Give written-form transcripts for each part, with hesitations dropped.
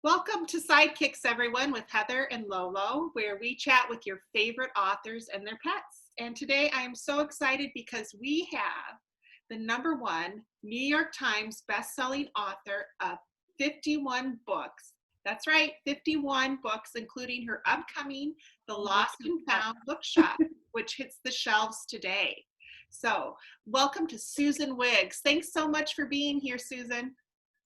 Welcome to Sidekicks, everyone, with Heather and Lolo, where we chat with your favorite authors and their pets. And today I am so excited because we have the #1 New York Times bestselling author of 51 books. That's right, 51 books, including her upcoming The Lost and Found Bookshop, which hits the shelves today. So, welcome to Susan Wiggs. Thanks so much for being here, Susan.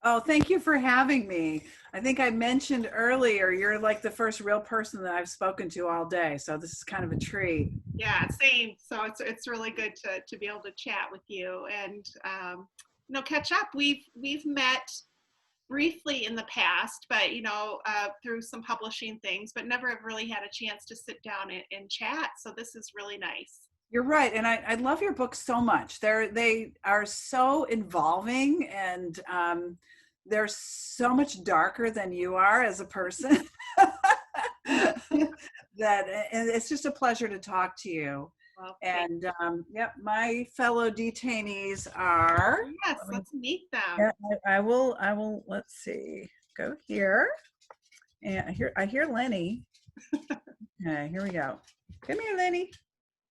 Oh, thank you for having me. I think I mentioned earlier, you're like the first real person that I've spoken to all day. So this is kind of a treat. Yeah, same. So it's really good to be able to chat with you and catch up. We've met briefly in the past, but through some publishing things, but never have really had a chance to sit down and chat. So this is really nice. You're right. And I love your books so much. They are so involving, and they're so much darker than you are as a person. And it's just a pleasure to talk to you. Well, and yep, my fellow detainees are. Yes, let's meet them. I will. Let's see. Go here, and I hear Lenny. Okay, here we go. Come here, Lenny.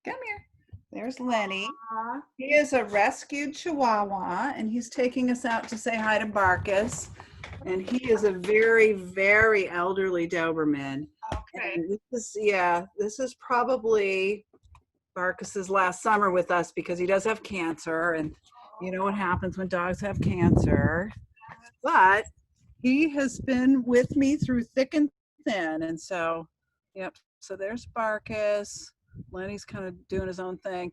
Come here. There's Lenny. Aww. He is a rescued Chihuahua, and he's taking us out to say hi to Barkis. And he is a very, very elderly Doberman. Okay. And this is probably Barkis's last summer with us because he does have cancer, and you know what happens when dogs have cancer. But he has been with me through thick and thin, and so, yep. So there's Barkis. Lenny's kind of doing his own thing.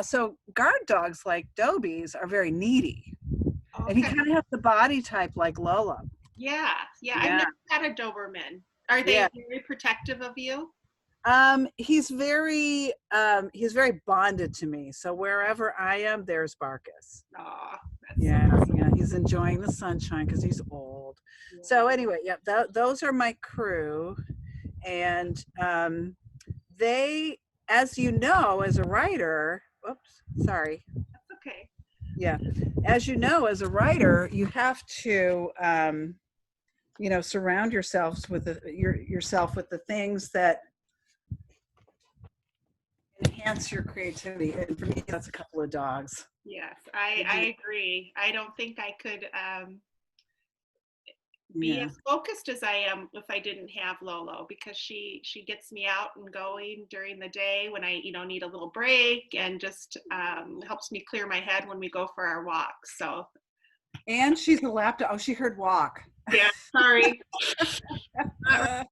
So guard dogs like Dobies are very needy. Okay. And he kind of has the body type like Lola. Yeah. I've never had a Doberman. Are they very protective of you? He's very bonded to me. So wherever I am, there's Barkis. Aw, yeah, he's enjoying the sunshine because he's old. Yeah. So anyway, those are my crew. And they, as you know, as a writer, sorry. That's okay. Yeah. As you know, as a writer, you have to, surround yourselves with yourself with the things that enhance your creativity. And for me, that's a couple of dogs. Yes, I agree. I don't think I could be as focused as I am if I didn't have Lolo, because she gets me out and going during the day when I need a little break, and just helps me clear my head when we go for our walks. So, and she's a lap dog. Oh, she heard walk. Yeah, sorry. Oh,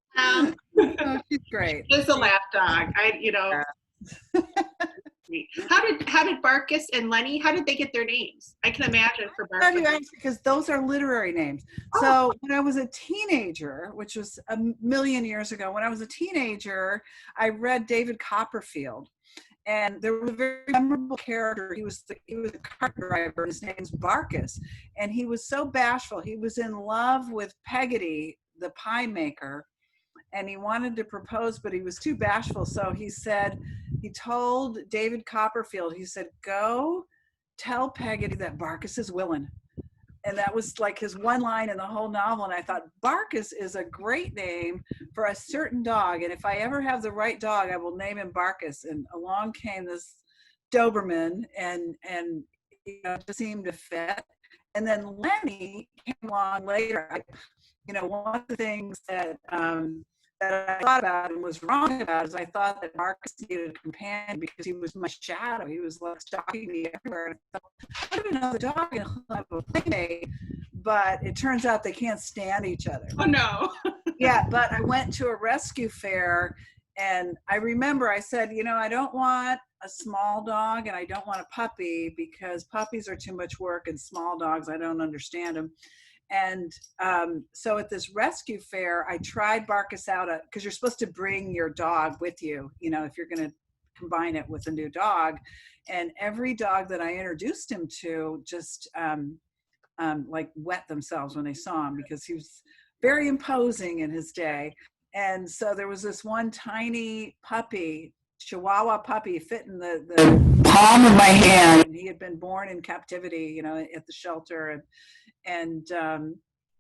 she's great. She's a lap dog. How did Barkis and Lenny, how did they get their names? I can imagine for Barkis. Because those are literary names. Oh. So when I was a teenager, which was a million years ago, when I was a teenager, I read David Copperfield. And there was a very memorable character. He was a cart driver. His name's Barkis. And he was so bashful. He was in love with Peggotty, the pie maker. And he wanted to propose, but he was too bashful. So he told David Copperfield, he said, go tell Peggotty that Barkis is willing. And that was like his one line in the whole novel. And I thought, Barkis is a great name for a certain dog. And if I ever have the right dog, I will name him Barkis. And along came this Doberman, and it just seemed to fit. And then Lenny came along later. One of the things that I thought about and was wrong about is I thought that Barkis needed a companion because he was my shadow. He was like stalking me everywhere. I thought, I don't know the dog and have a playmate, but it turns out they can't stand each other. Oh no. Yeah, but I went to a rescue fair, and I remember I said, I don't want a small dog and I don't want a puppy because puppies are too much work, and small dogs, I don't understand them. And so at this rescue fair, I tried Barkis out because you're supposed to bring your dog with you, if you're going to combine it with a new dog. And every dog that I introduced him to just like wet themselves when they saw him, because he was very imposing in his day. And so there was this one tiny puppy, Chihuahua puppy, fit in the palm of my hand. And he had been born in captivity, at the shelter. And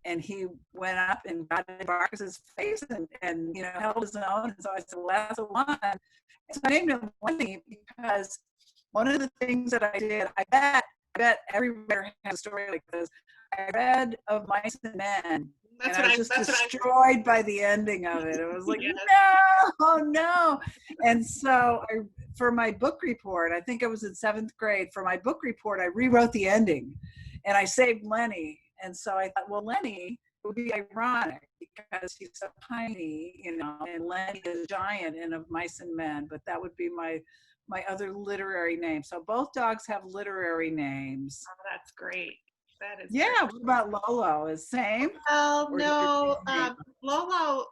and he went up and got in Barkis's face and held his own. And so I said, well, that's the one. And so I named him Lenny because one of the things that I did, I bet every reader has a story like this. I read of Mice and Men, and I was just destroyed by the ending of it. It was like, yes. no. And so for my book report, I think I was in 7th grade, for my book report, I rewrote the ending and I saved Lenny. And so I thought, well, Lenny would be ironic because he's so tiny, and Lenny is a giant in Of Mice and Men, but that would be my other literary name. So both dogs have literary names. Oh, that's great. That is great. What about Lolo? Is same? Well, no, Lolo.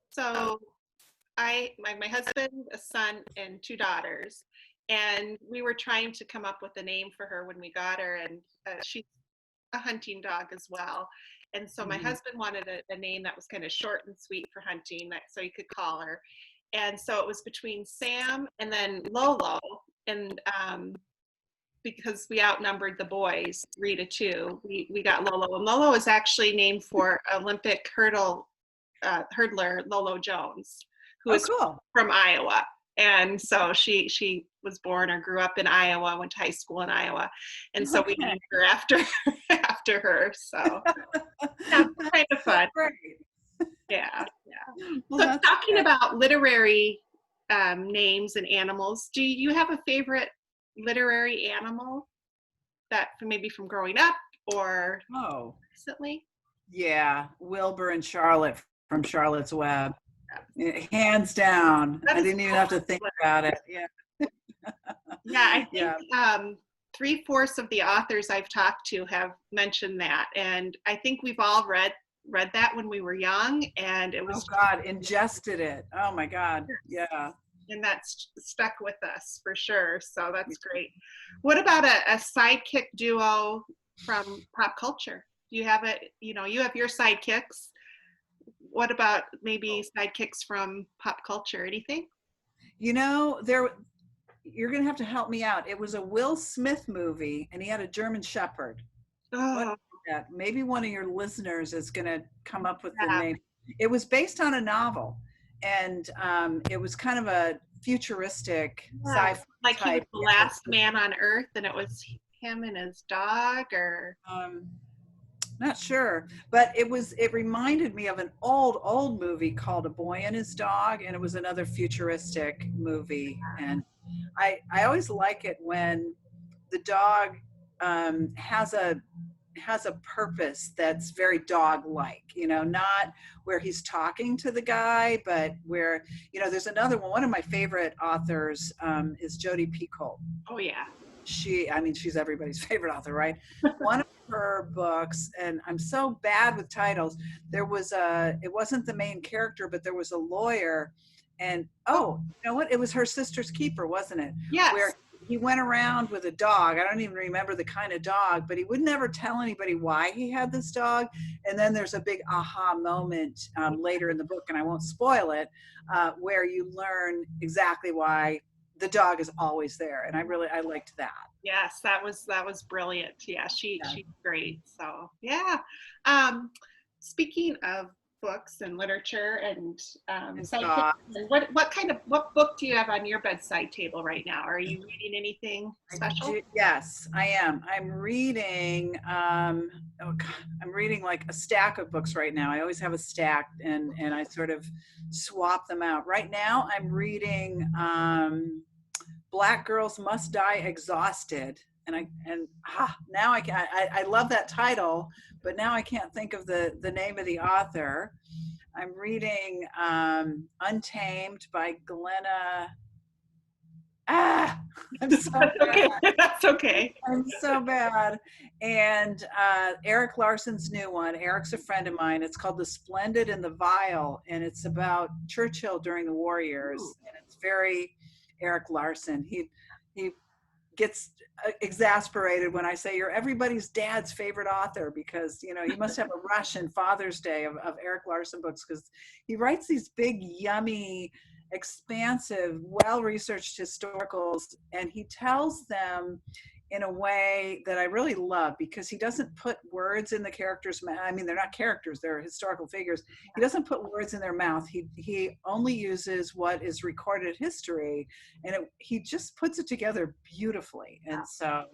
So my husband, a son, and 2 daughters, and we were trying to come up with a name for her when we got her, and she's a hunting dog as well. And so my husband wanted a name that was kind of short and sweet for hunting, so he could call her. And so it was between Sam and then Lolo, and because we outnumbered the boys 3-2, we got Lolo. And Lolo is actually named for Olympic hurdler Lolo Jones, who is cool. from Iowa. And so she was born or grew up in Iowa, went to high school in Iowa. And so we named her after her. So yeah, kind of fun. Great. Yeah. Well, so talking about literary names and animals, do you have a favorite literary animal that maybe from growing up or recently? Yeah, Wilbur and Charlotte from Charlotte's Web. Hands down. I didn't even have to think about it. Yeah. I think 3/4 of the authors I've talked to have mentioned that, and I think we've all read that when we were young, and it was ingested it. Oh my God. Yeah. And that's stuck with us for sure. So that's great. What about a sidekick duo from pop culture? You have you have your sidekicks. What about maybe sidekicks from pop culture? Anything? You're going to have to help me out. It was a Will Smith movie, and he had a German Shepherd. Oh. Maybe one of your listeners is going to come up with the name. It was based on a novel, and it was kind of a futuristic sci-fi like type. He was the last man on Earth, and it was him and his dog, or not sure, but it reminded me of an old movie called A Boy and His Dog, and it was another futuristic movie. And I always like it when the dog has a purpose that's very dog-like, not where he's talking to the guy, but where, there's another one. One of my favorite authors is Jodi Picoult. Oh yeah. She's everybody's favorite author, right? One of her books, and I'm so bad with titles, it wasn't the main character, but there was a lawyer, and you know what? It was Her Sister's Keeper, wasn't it? Yes. Where he went around with a dog. I don't even remember the kind of dog, but he would never tell anybody why he had this dog. And then there's a big aha moment later in the book, and I won't spoil it, where you learn exactly why the dog is always there. And I liked that. Yes, that was brilliant. Yeah, she's great. So yeah. Speaking of books and literature and what book do you have on your bedside table right now? Are you reading anything special? Yes, I am. I'm reading I'm reading like a stack of books right now. I always have a stack, and I sort of swap them out. Right now I'm reading Black Girls Must Die Exhausted, now I love that title, but now I can't think of the name of the author. I'm reading Untamed by Glenna. I'm so bad. That's okay. I'm so bad. And Eric Larson's new one. Eric's a friend of mine. It's called The Splendid and the Vile, and it's about Churchill during the war years. And it's very Eric Larson. He gets exasperated when I say you're everybody's dad's favorite author, because you must have a rush in Father's Day of Eric Larson books, because he writes these big, yummy, expansive, well-researched historicals, and he tells them in a way that I really love, because he doesn't put words in the characters' mouth. I mean, they're not characters, they're historical figures. He doesn't put words in their mouth. He only uses what is recorded history, and he just puts it together beautifully. And so